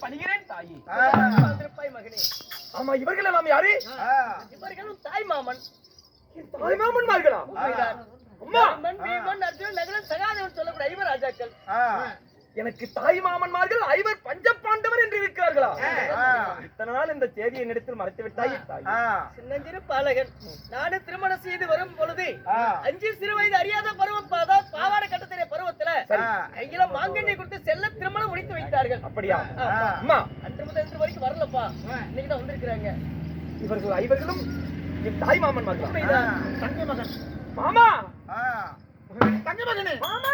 பணிகிறேன் தாயி. மகனே. ஆமா, இவர்கள் எல்லாம் யாரு? இவர்களும் தாய் மாமன். தாய் மாமன்மார்களா? அம்மா, பீமன், அர்ஜுனன், நகுலன், சகாதேவன் சொல்லக்கூடிய 5 ராஜாக்கள். எனக்கு தாய் மாமன்மார்கள் 5 பஞ்சபாண்டவர் என்று இருக்கிறார்களா? இத்தனை நாள் இந்த செய்தியை என்னிடத்தில் மறைத்து விட்டாய் தாய். சின்னஞ்சிறு பாலகன் நாடு திருமணம் செய்து வரும் பொழுது 5 சிறு வயது அறியாத பருவம், பாவாடை கட்டத்திலே பருவத்துல கையில மாங்கண்ணை கொடுத்து செல்ல திருமணம் முடித்து வைத்தார்கள். அப்படியா? அம்மா, அன்று முதல் இன்று வரைக்கும் வரலப்பா, இன்னைக்கு தான் வந்திருக்கிறாங்க. இவர்கள் 5 என் தாய் மாமன்மார்கள். தங்கை மகன் மாமா, தங்கை மகனே, மாமா,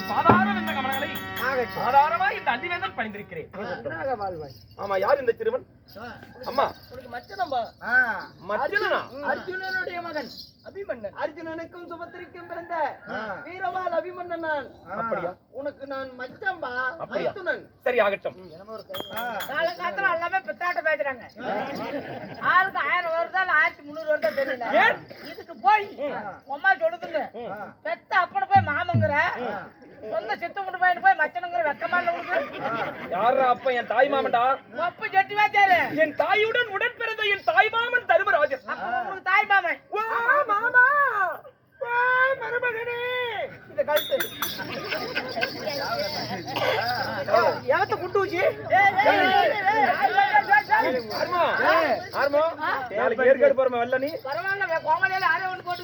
சாதாரண இந்த கமலங்களை சாதாரணமா இந்த அந்திவேந்தன் பணிந்திருக்கிறேன். ஆமா, யார் இந்த சிறுவன்? அம்மா, உனக்கு மச்சனம்பா. மச்சனா? அர்ஜுனனுடைய மகன் அபிமன்னன். அர்ஜுனனுக்கும் சுபத்திரிக்கும் பிறந்த வீரவாள் அபிமன்னன் நான். அப்படியா? உனக்கு நான் மச்சம்பா. அப்படியா? மைத்துனன். சரி, ஆகட்டும். காலகாலத்துல எல்லாமே பெத்தாட்ட பேசுறாங்க. ஆளுக்கு 1000 வருதா 1300 வருதா தெரியல. இதுக்கு போய் அம்மா சொல்லுதுங்க, பெத்த அப்பன போய் மாமங்கிற, சொந்த சித்த கொண்டு போய் மச்சனுங்கிற வெக்கமா இல்ல உனக்கு? யாரா அப்ப? என் தாய் மாமன்டா. ஒப்பு ஜெட்டி வாச்சாரு. என் தாயுடன் உடன் பிறந்த என் தாய் மாமன் தர்மராஜன். உனக்கு தாய் மாமன். மாமா, மருமகனே, இந்த கழுத்து எவத்த குண்டு வச்சு நாளைக்கு ஏற்காடு போறோம். வெள்ள நீ பரவாயில்ல, கோமலையில ஆரே ஒன்று போட்டு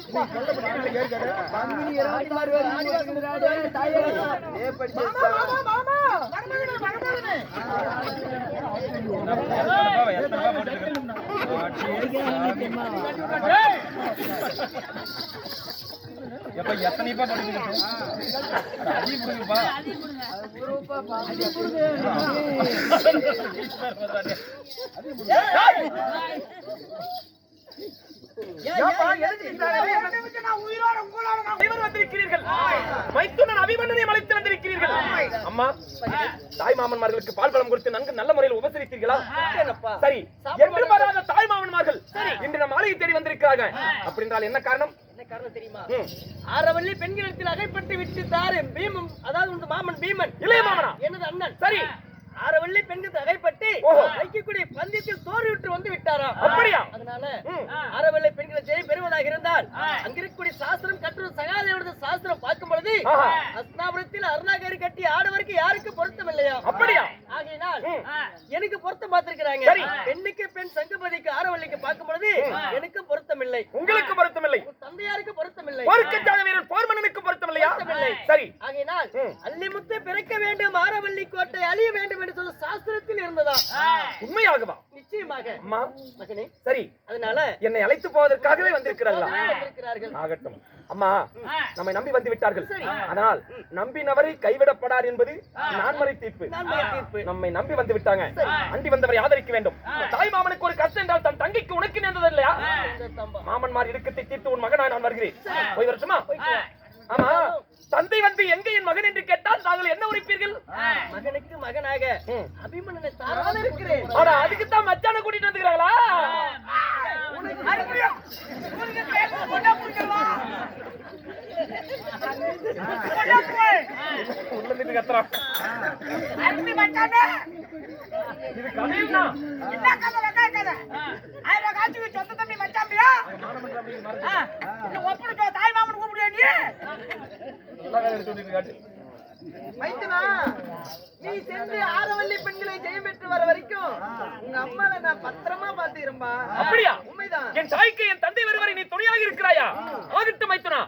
எத்தனை அபிமன்னனை அழைத்து வந்திருக்கிறீர்கள். அம்மா, தாய் மாமன்மார்களுக்கு பால் பழம் கொடுத்து நன்கு நல்ல முறையில் உபசரித்தீர்களா? சரி, என்று வராத தாய் மாமன்மார்கள் இன்று நம் ஆலயை தேடி வந்திருக்கிறாங்க. அப்படி என்றால் என்ன காரணம்? என்ன காரணம் தெரியுமா? ஆரவல்லி பெண்களிடத்தில் அகைப்பட்டு விட்டுத்தாரு பீமன், அதாவது உங்க மாமன் பீமன். இளைய மாமனா? எனது அண்ணன். சரி, ஆரவல்லி பெண்கள் அகைப்பட்டு ஐக்கியக்கூடிய பந்தயத்தில் தோல்வியுற்று வந்து விட்டாராம். அப்படியா? அதனால ஆரவல்லி பெண்களை ஜெயம் பெறுவதாக இருந்தால் அங்கிருக்கக்கூடிய சாஸ்திரம் கற்று சகாதேவனது சாஸ்திரம் பார்க்கும் பொழுது அஸ்னாபுரத்தில் அருணாகரி கட்டி ஆடவருக்கு யாருக்கு பொருத்தம் இல்லையா? அப்படியா? ஆகையினால் எனக்கு பொருத்தம் பார்த்திருக்கிறாங்க. பெண்ணுக்கு பெண் சங்கபதிக்கு ஆரவல்லிக்கு பார்க்கும் பொழுது எனக்கு பொருத்தம் இல்லை. உங்களுக்கு பொருத்தம் இல்லை? தந்தையாருக்கு பொருத்தம் இல்லை. வீரன் போர்மன்னனுக்கு பொருத்தம் இல்லையா? சரி, ஆகையினால் அல்லிமுத்து பிறக்க வேண்டும், ஆரவல்லி கோட்டை அழிய வேண்டும் என்று சொல்ல சாஸ்திரத்தில் இருந்ததா? உண்மையாகவா? நிச்சயமாக. அம்மா, மகனே, சரி, அதனால என்னை அழைத்து போவதற்காகவே வந்திருக்கிறார்களா? வந்திருக்கிறார்கள். ஆகட்டும். அம்மா, நம்மை நம்பி வந்து விட்டார்கள். ஆனால் நம்பினவரை கைவிடப்படார் என்பது நான்மறை தீர்ப்பு. நம்மை நம்பி வந்து விட்டாங்க. அண்டி வந்தவரை ஆதரிக்க வேண்டும். தாய் மாமனுக்கு ஒரு கஷ்டம் என்றால் தன் தங்கைக்கு உனக்கு நேர்ந்தது இல்லையா? மாமன்மார் இடுக்கத்தை தீர்த்து உன் மகனாய் நான் வருகிறேன். போய் வரட்டுமா? ஆமா, தந்தை வந்து எங்க என் மகன் என்று கேட்டால் தாங்கள் என்ன உரைப்பீர்கள்? மகனுக்கு மகனாக அபிமன்னனை தாராள இருக்கிறேன். ஆனா அதுக்குத்தான் மச்சான கூட்டிட்டு வந்துக்கிறாங்களா? உள்ளிட்டு கத்துறான். இது கதையும்னா தாய் மாமன் கூப்பிடுறியா நீ? நீ சென்று ஆரவல்லி பெண்களை ஜெயம் பெற்று வர வரைக்கும் உங்க அம்மாவை நான் பத்திரமா பாத்துக்கிறேன்பா. அப்படியா? உண்மைதான். என் தாய்க்கு என் தந்தை வருவரை நீ துணையாக இருக்கிறாயா? ஆகட்டும் மைத்துனா.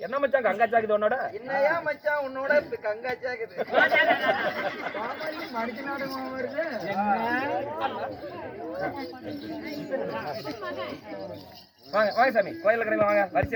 என்ன மச்சான் கங்காச்சாக்குது உன்னோட? என்னையா மச்சான் உன்னோட கங்காச்சாக்குது? மடிச்சு நாடகம் வருது. வாங்க வாங்க சாமி, கோயிலுக்கு வாங்க. வரிசை